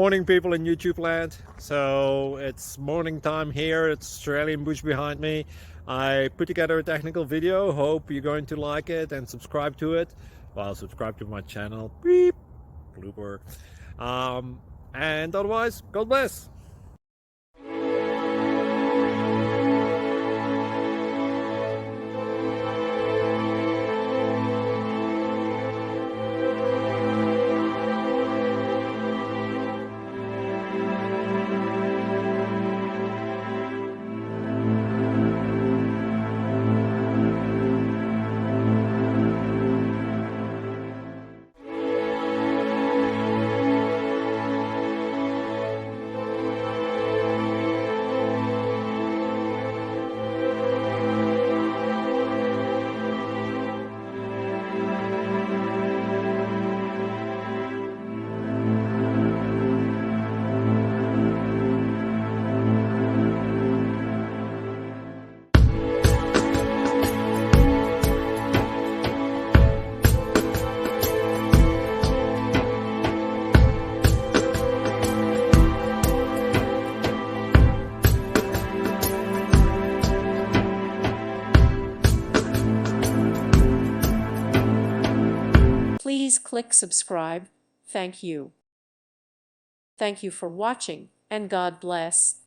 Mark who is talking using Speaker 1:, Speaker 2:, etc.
Speaker 1: Morning people in YouTube land. So it's morning time here. It's Australian bush behind me. I put together a technical video. Hope you're going to like it and subscribe to it. Well, subscribe to my channel. Beep. Blooper. And otherwise, God bless.
Speaker 2: Please click subscribe. Thank you. Thank you for watching, and God bless.